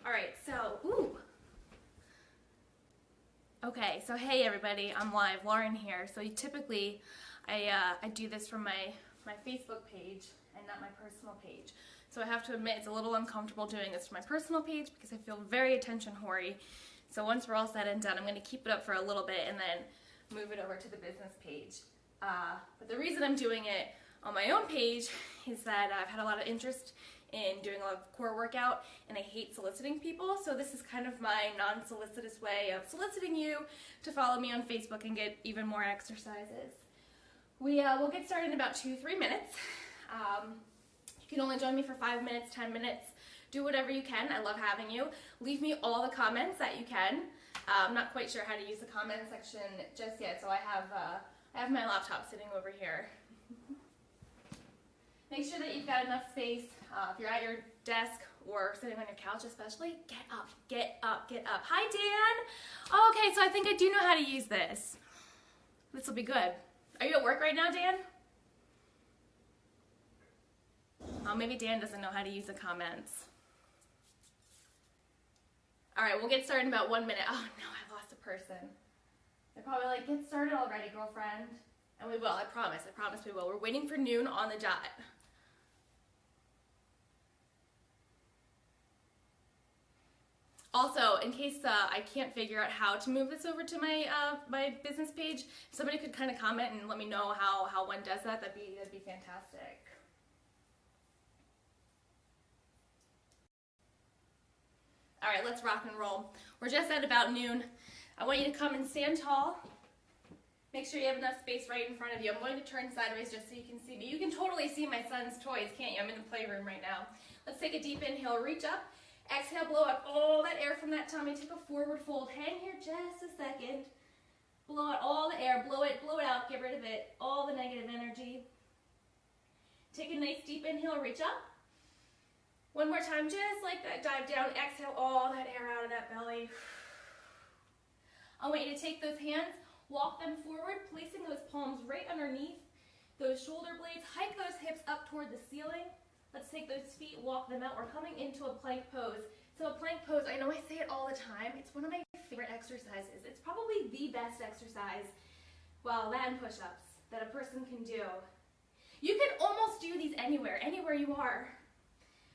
All right, so, Okay, so hey everybody, I'm live, Lauren here. So typically, I do this from my Facebook page and not my personal page. So I have to admit it's a little uncomfortable doing this from my personal page because I feel very attention hoary. So once we're all said and done, I'm going to keep it up for a little bit and then move it over to the business page. But the reason I'm doing it on my own page is that I've had a lot of interest in doing a lot of core workout, and I hate soliciting people, so this is kind of my non-solicitous way of soliciting you to follow me on Facebook and get even more exercises. We'll get started in about 2-3 minutes. You can only join me for 5 minutes, 10 minutes. Do whatever you can. I love having you. Leave me all the comments that you can. I'm not quite sure how to use the comment section just yet, so I have my laptop sitting over here. Make sure that you've got enough space. If you're at your desk or sitting on your couch especially, get up, get up, get up. Hi, Dan. Okay, so I think I do know how to use this. This will be good. Are you at work right now, Dan? Oh, maybe Dan doesn't know how to use the comments. All right, we'll get started in about 1 minute. Oh no, I lost a person. They're probably like, get started already, girlfriend. And we will, I promise we will. We're waiting for noon on the dot. Also, in case I can't figure out how to move this over to my my business page, if somebody could kind of comment and let me know how one does that, that'd be fantastic. All right, let's rock and roll. We're just at about noon. I want you to come and stand tall. Make sure you have enough space right in front of you. I'm going to turn sideways just so you can see me. You can totally see my son's toys, can't you? I'm in the playroom right now. Let's take a deep inhale, reach up. Exhale, blow out all that air from that tummy. Take a forward fold. Hang here just a second. Blow out all the air. Blow it out. Get rid of it. All the negative energy. Take a nice deep inhale, reach up. One more time, just like that. Dive down. Exhale all that air out of that belly. I want you to take those hands, walk them forward, placing those palms right underneath those shoulder blades. Hike those hips up toward the ceiling. Let's take those feet, walk them out. We're coming into a plank pose. So a plank pose, I know I say it all the time, it's one of my favorite exercises. It's probably the best exercise, well, that and push-ups, that a person can do. You can almost do these anywhere you are.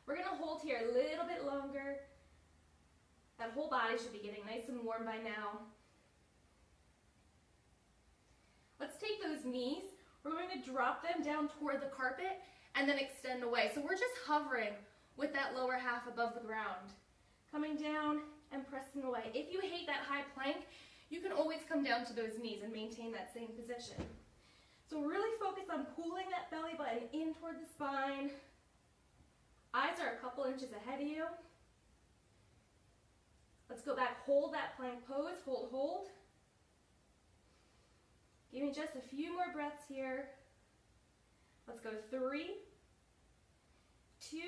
We're gonna hold here a little bit longer. That whole body should be getting nice and warm by now. Let's take those knees. We're going to drop them down toward the carpet and then extend away. So we're just hovering with that lower half above the ground. Coming down and pressing away. If you hate that high plank, you can always come down to those knees and maintain that same position. So really focus on pulling that belly button in toward the spine. Eyes are a couple inches ahead of you. Let's go back, hold that plank pose, hold. Give me just a few more breaths here. Let's go 3, 2,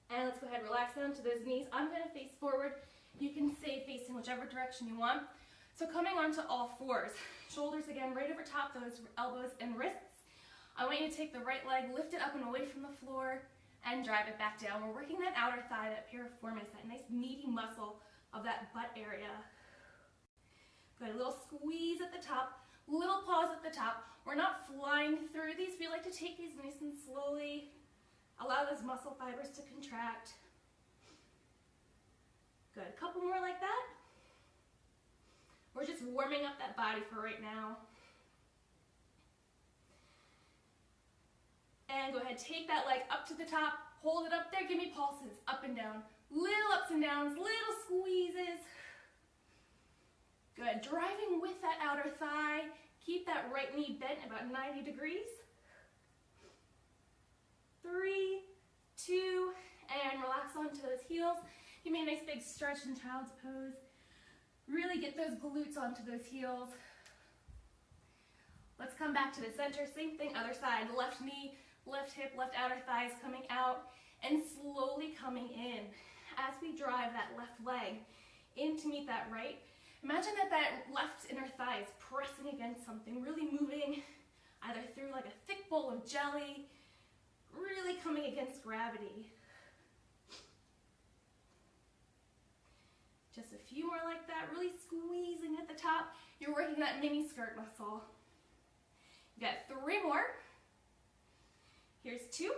and let's go ahead and relax down to those knees. I'm going to face forward. You can stay facing whichever direction you want. So coming onto all fours, shoulders again right over top those elbows and wrists. I want you to take the right leg, lift it up and away from the floor, and drive it back down. We're working that outer thigh, that piriformis, that nice meaty muscle of that butt area. Good, a little squeeze at the top. Little pause at the top. We're not flying through these. We like to take these nice and slowly. Allow those muscle fibers to contract. Good. A couple more like that. We're just warming up that body for right now. And go ahead, take that leg up to the top. Hold it up there. Give me pulses up and down. Little ups and downs, little squeezes. Good, driving with that outer thigh. Keep that right knee bent about 90 degrees. 3, 2, and relax onto those heels. Give me a nice big stretch in child's pose. Really get those glutes onto those heels. Let's come back to the center. Same thing, other side. Left knee, left hip, left outer thigh is coming out and slowly coming in. As we drive that left leg in to meet that right, imagine that left inner thigh is pressing against something, really moving either through like a thick bowl of jelly, really coming against gravity. Just a few more like that, really squeezing at the top. You're working that mini skirt muscle. You got 3 more. Here's 2.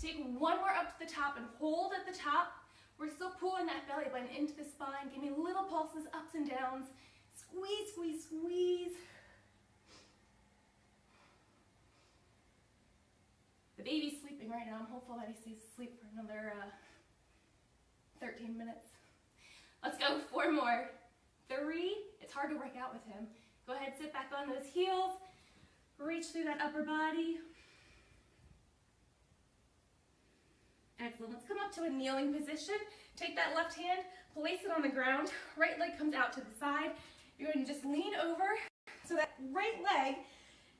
Take 1 more up to the top and hold at the top. We're still pulling that belly button into the spine. Give me little pulses, ups and downs. Squeeze, squeeze, squeeze. The baby's sleeping right now. I'm hopeful that he stays asleep for another 13 minutes. Let's go 4 more. 3. It's hard to work out with him. Go ahead, sit back on those heels. Reach through that upper body. Excellent. Let's come up to a kneeling position. Take that left hand, place it on the ground. Right leg comes out to the side. You're going to just lean over so that right leg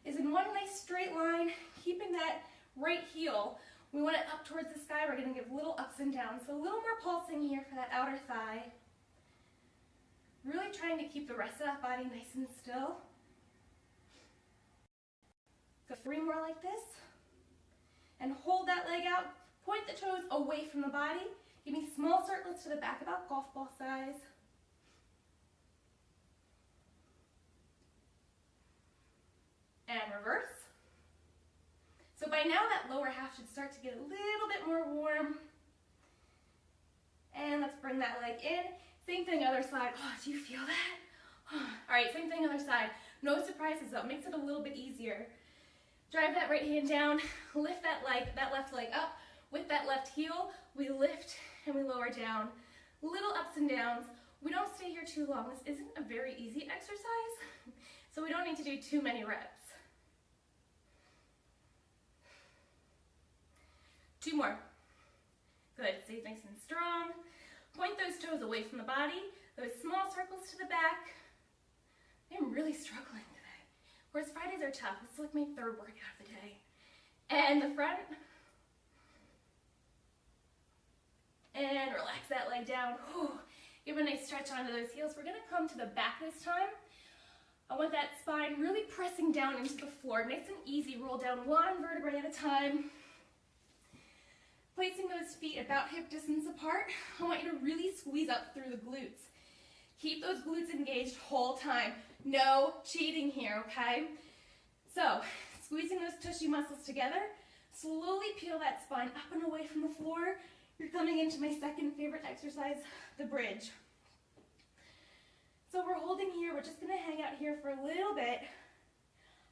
is in one nice straight line, keeping that right heel. We want it up towards the sky. We're going to give little ups and downs. So a little more pulsing here for that outer thigh. Really trying to keep the rest of that body nice and still. So 3 more like this. And hold that leg out. Point the toes away from the body. Give me small circlets to the back, about golf ball size. And reverse. So by now that lower half should start to get a little bit more warm. And let's bring that leg in. Same thing other side. Oh, do you feel that? All right, same thing other side. No surprises though, makes it a little bit easier. Drive that right hand down, lift that left leg up. With that left heel, we lift and we lower down. Little ups and downs. We don't stay here too long. This isn't a very easy exercise, so we don't need to do too many reps. 2 more. Good, stay nice and strong. Point those toes away from the body. Those small circles to the back. I'm really struggling today. Whereas Fridays are tough. It's like my 3rd workout of the day. And the front. And relax that leg down. Whew. Give a nice stretch onto those heels. We're going to come to the back this time. I want that spine really pressing down into the floor. Nice and easy. Roll down 1 vertebrae at a time. Placing those feet about hip distance apart. I want you to really squeeze up through the glutes. Keep those glutes engaged whole time. No cheating here, okay? So, squeezing those tushy muscles together. Slowly peel that spine up and away from the floor. You're coming into my 2nd favorite exercise, the bridge. So we're holding here. We're just going to hang out here for a little bit.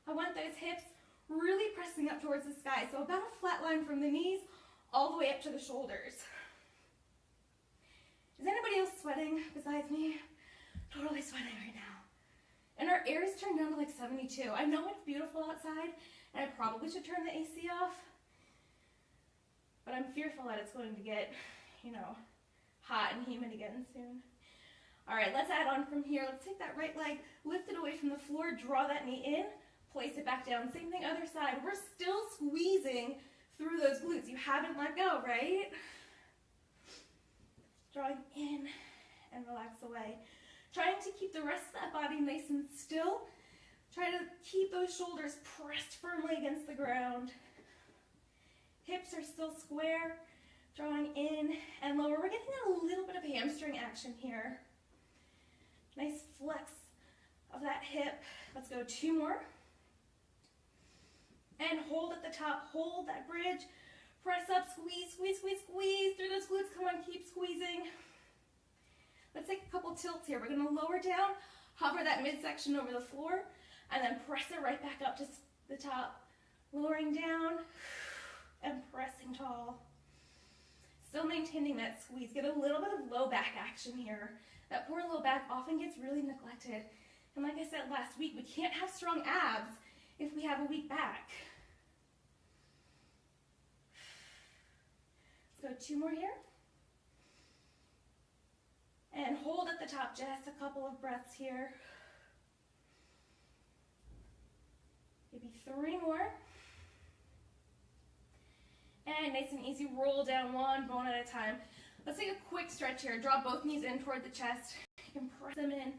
I want those hips really pressing up towards the sky. So about a flat line from the knees all the way up to the shoulders. Is anybody else sweating besides me? Totally sweating right now. And our air is turned down to like 72. I know it's beautiful outside, and I probably should turn the AC off. But I'm fearful that it's going to get, hot and humid again soon. All right, let's add on from here. Let's take that right leg, lift it away from the floor, draw that knee in, place it back down. Same thing other side. We're still squeezing through those glutes. You haven't let go, right? Drawing in and relax away. Trying to keep the rest of that body nice and still. Try to keep those shoulders pressed firmly against the ground. Hips are still square. Drawing in and lower. We're getting a little bit of hamstring action here. Nice flex of that hip. Let's go 2 more. And hold at the top. Hold that bridge. Press up, squeeze, squeeze, squeeze, squeeze through those glutes. Come on, keep squeezing. Let's take a couple tilts here. We're going to lower down, hover that midsection over the floor, and then press it right back up to the top. Lowering down and pressing tall. Still maintaining that squeeze. Get a little bit of low back action here. That poor low back often gets really neglected. And like I said last week, we can't have strong abs if we have a weak back. Let's go 2 more here. And hold at the top, just a couple of breaths here. Maybe 3 more. And nice and easy, roll down 1 bone at a time. Let's take a quick stretch here. Draw both knees in toward the chest. You can press them in,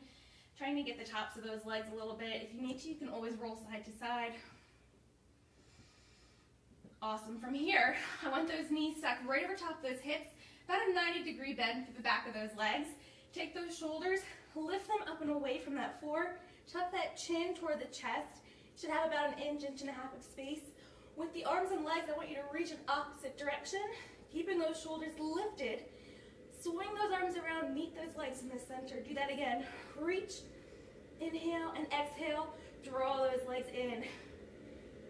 trying to get the tops of those legs a little bit. If you need to, you can always roll side to side. Awesome. From here, I want those knees stacked right over top of those hips. about a 90-degree bend through the back of those legs. Take those shoulders, lift them up and away from that floor. Tuck that chin toward the chest. You should have about an inch, inch and a half of space. With the arms and legs, I want you to reach in opposite direction, keeping those shoulders lifted. Swing those arms around, meet those legs in the center. Do that again. Reach, inhale, and exhale. Draw those legs in.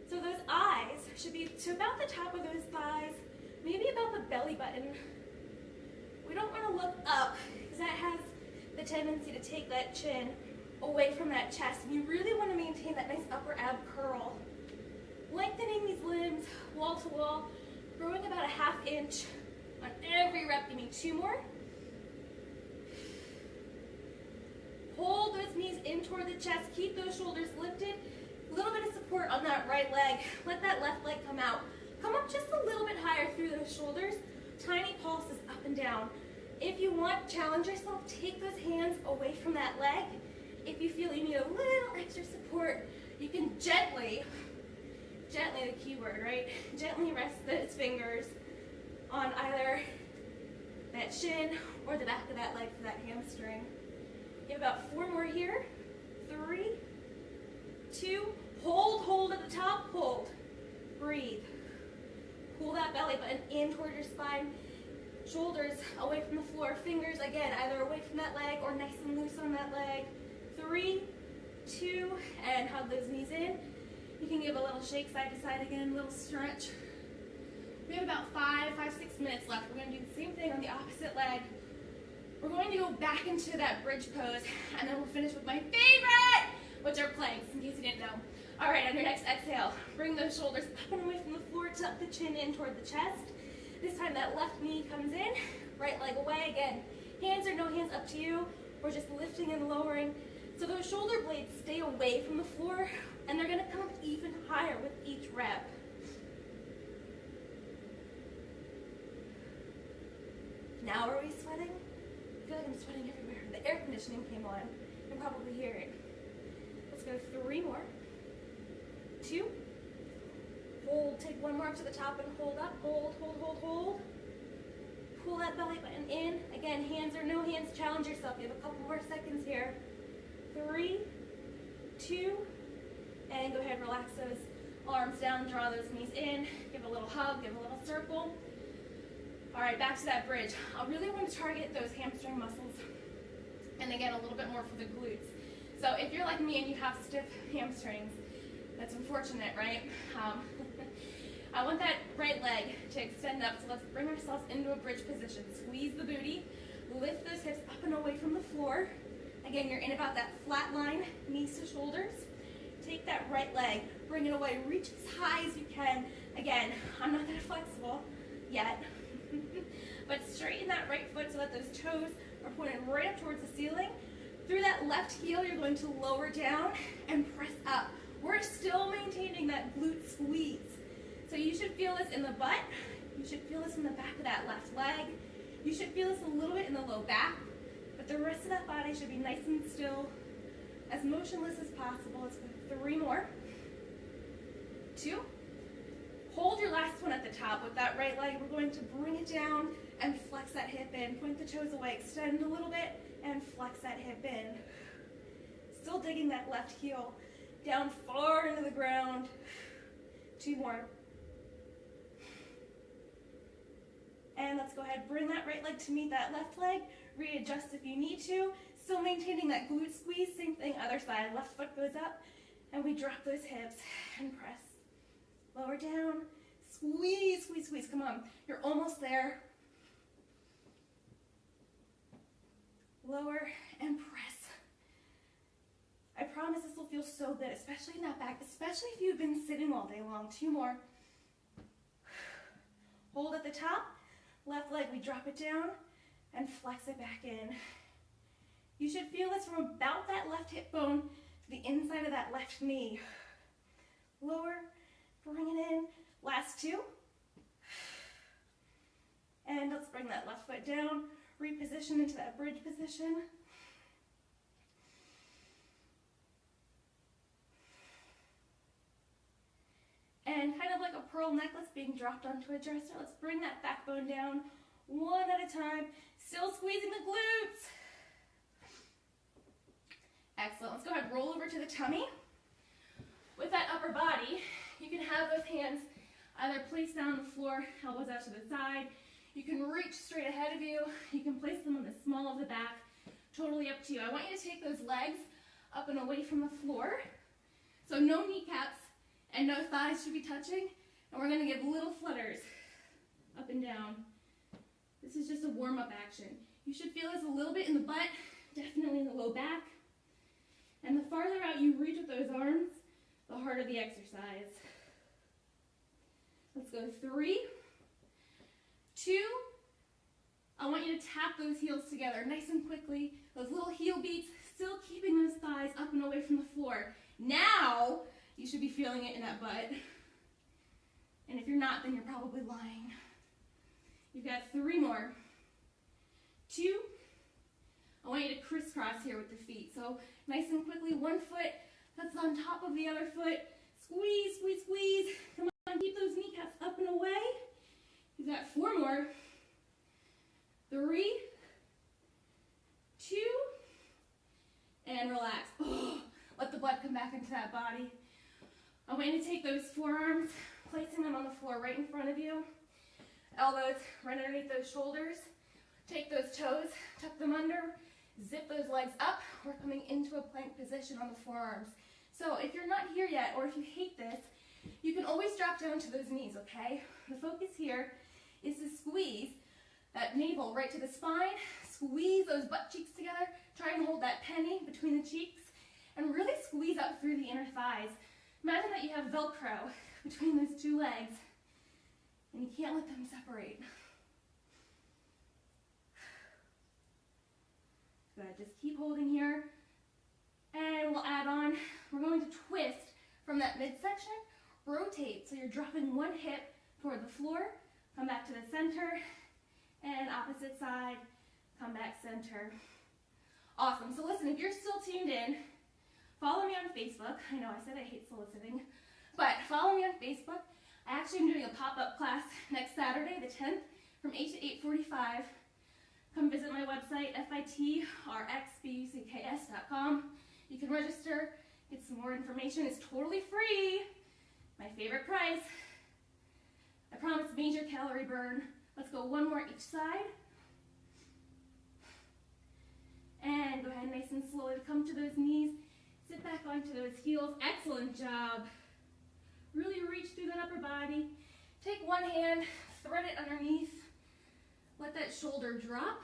So those eyes should be to about the top of those thighs, maybe about the belly button. We don't want to look up because that has the tendency to take that chin away from that chest. And you really want to maintain that nice upper ab curl. Lengthening these limbs wall to wall, growing about a ½ inch on every rep. Give me 2 more. Hold those knees in toward the chest. Keep those shoulders lifted. A little bit of support on that right leg. Let that left leg come out. Come up just a little bit higher through those shoulders. Tiny pulses up and down. If you want, challenge yourself. Take those hands away from that leg. If you feel you need a little extra support, you can gently, the keyword, right? Gently rest those fingers on either that shin or the back of that leg for that hamstring. You have about 4 more here. 3, 2, hold at the top, hold. Breathe. Pull that belly button in toward your spine. Shoulders away from the floor. Fingers, again, either away from that leg or nice and loose on that leg. 3, 2, and hug those knees in. You can give a little shake side to side again, a little stretch. We have about 5, 6 minutes left. We're going to do the same thing on the opposite leg. We're going to go back into that bridge pose, and then we'll finish with my favorite, which are planks, in case you didn't know. All right, on your next exhale, bring those shoulders up and away from the floor, tuck the chin in toward the chest. This time that left knee comes in, right leg away. Again, hands or no hands, up to you. We're just lifting and lowering. So those shoulder blades stay away from the floor, and they're gonna come up even higher with each rep. Now are we sweating? I feel like I'm sweating everywhere. The air conditioning came on. You can probably hear it. Let's go 3 more. 2. Hold, take 1 more up to the top and hold up. Hold, hold, hold, hold. Pull that belly button in. Again, hands or no hands, challenge yourself. You have a couple more seconds here. 3, 2, and go ahead, relax those arms down, draw those knees in, give a little hug, give a little circle. All right, back to that bridge. I really want to target those hamstring muscles, and again, a little bit more for the glutes. So if you're like me and you have stiff hamstrings, that's unfortunate, right? I want that right leg to extend up, so let's bring ourselves into a bridge position. Squeeze the booty, lift those hips up and away from the floor. Again, you're in about that flat line, knees to shoulders. Take that right leg, bring it away, reach as high as you can. Again, I'm not that flexible yet, but straighten that right foot so that those toes are pointed right up towards the ceiling. Through that left heel, you're going to lower down and press up. We're still maintaining that glute squeeze. So you should feel this in the butt. You should feel this in the back of that left leg. You should feel this a little bit in the low back, but the rest of that body should be nice and still, as motionless as possible. Let's go 3 more. 2. Hold your last one at the top with that right leg. We're going to bring it down and flex that hip in. Point the toes away, extend a little bit, and flex that hip in. Still digging that left heel down far into the ground. 2 more. And let's go ahead, bring that right leg to meet that left leg. Readjust if you need to. Still maintaining that glute squeeze. Same thing, other side. Left foot goes up, and we drop those hips and press. Lower down, squeeze, squeeze, squeeze. Come on, you're almost there. Lower and press. I promise this will feel so good, especially in that back, especially if you've been sitting all day long. 2 more. Hold at the top. Left leg, we drop it down and flex it back in. You should feel this from about that left hip bone to the inside of that left knee. Lower, bring it in. Last 2. And let's bring that left foot down, reposition into that bridge position. And kind of like a pearl necklace being dropped onto a dresser, let's bring that backbone down, One at a time. Still squeezing the glutes. Excellent. Let's go ahead and roll over to the tummy. With that upper body, you can have those hands either placed down on the floor, elbows out to the side. You can reach straight ahead of you. You can place them on the small of the back. Totally up to you. I want you to take those legs up and away from the floor. So no kneecaps and no thighs should be touching. And we're going to give little flutters up and down. This is just a warm-up action. You should feel this a little bit in the butt, definitely in the low back. And the farther out you reach with those arms, the harder the exercise. Let's go 3, 2. I want you to tap those heels together nice and quickly. Those little heel beats, still keeping those thighs up and away from the floor. Now, you should be feeling it in that butt. And if you're not, then you're probably lying. You've got 3 more. 2. I want you to crisscross here with the feet. So nice and quickly, one foot that's on top of the other foot. Squeeze, squeeze, squeeze. Come on, keep those kneecaps up and away. You've got 4 more. 3, 2, and relax. Oh, let the blood come back into that body. I want you to take those forearms, placing them on the floor right in front of you. Elbows right underneath those shoulders. Take those toes, tuck them under, zip those legs up. We're coming into a plank position on the forearms. So if you're not here yet, or if you hate this, you can always drop down to those knees, okay? The focus here is to squeeze that navel right to the spine, squeeze those butt cheeks together, try and hold that penny between the cheeks, and really squeeze up through the inner thighs. Imagine that you have Velcro between those 2 legs, and you can't let them separate. Good, just keep holding here, and we'll add on, we're going to twist from that midsection, rotate, so you're dropping one hip toward the floor, come back to the center, and opposite side, come back center. Awesome. So listen, if you're still tuned in, follow me on Facebook. I know I said I hate soliciting, but follow me on Facebook. I actually am doing a pop-up class next Saturday, the 10th, from 8 to 8:45. Come visit my website, fitrxbucks.com. You can register, get some more information. It's totally free. My favorite price. I promise major calorie burn. Let's go 1 more each side. And go ahead nice and slowly come to those knees. Sit back onto those heels. Excellent job. Really reach through that upper body. Take one hand, thread it underneath. Let that shoulder drop.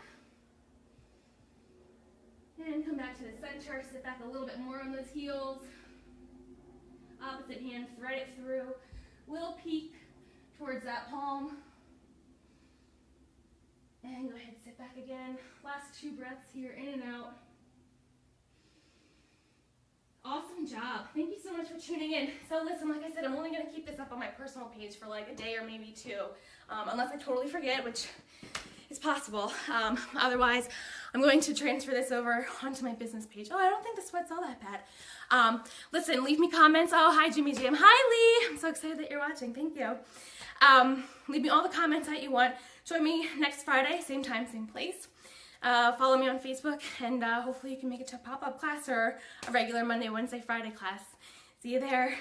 And come back to the center. Sit back a little bit more on those heels. Opposite hand, thread it through. Little peek towards that palm. And go ahead, sit back again. Last 2 breaths here, in and out. Awesome job. Thank you so much for tuning in. So listen, like I said, I'm only going to keep this up on my personal page for like a day or maybe 2, unless I totally forget, which is possible. Otherwise, I'm going to transfer this over onto my business page. Oh, I don't think the sweat's all that bad. Listen, leave me comments. Oh, hi, Jimmy Jam. Hi, Lee. I'm so excited that you're watching. Thank you. Leave me all the comments that you want. Join me next Friday, same time, same place. Follow me on Facebook, and hopefully you can make it to a pop-up class or a regular Monday, Wednesday, Friday class. See you there.